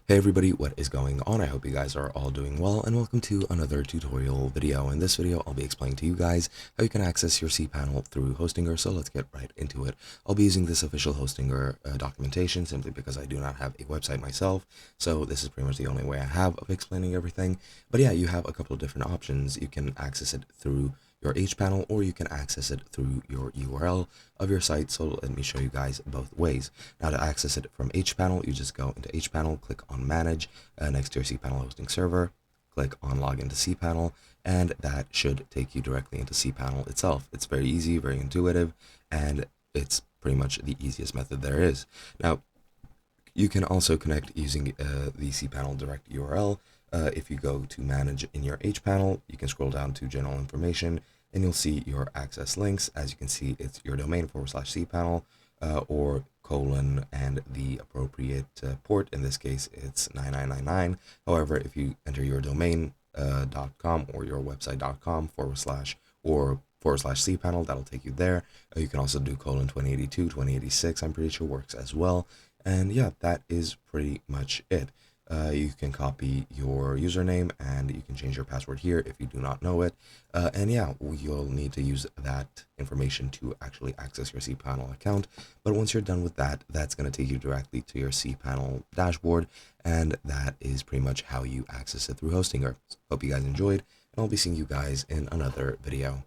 Hey everybody, what is going on? I hope you guys are all doing well, and welcome to another tutorial video. In this video, I'll be explaining to you guys how you can access your cPanel through Hostinger, so let's get right into it. I'll be using this official Hostinger documentation simply because I do not have a website myself, so this is pretty much the only way I have of explaining everything. But yeah, you have a couple of different options. You can access it through your cPanel, or you can access it through your URL of your site. So let me show you guys both ways. Now, to access it from cPanel, you just go into cPanel, click on Manage next to your cPanel hosting server, click on Login to cPanel, and that should take you directly into cPanel itself. It's very easy, very intuitive, and it's pretty much the easiest method there is. Now, you can also connect using the cPanel direct URL. If you go to Manage in your hPanel, you can scroll down to General Information, and you'll see your access links. As you can see, it's your domain /cPanel or colon and the appropriate port. In this case, it's 9999. However, if you enter your domain.com or your website.com /cPanel, that'll take you there. You can also do colon 2082, 2086, I'm pretty sure works as well. And yeah, that is pretty much it. You can copy your username and you can change your password here if you do not know it. And yeah, you'll need to use that information to actually access your cPanel account. But once you're done with that, that's going to take you directly to your cPanel dashboard. And that is pretty much how you access it through Hostinger. Hope you guys enjoyed, and I'll be seeing you guys in another video.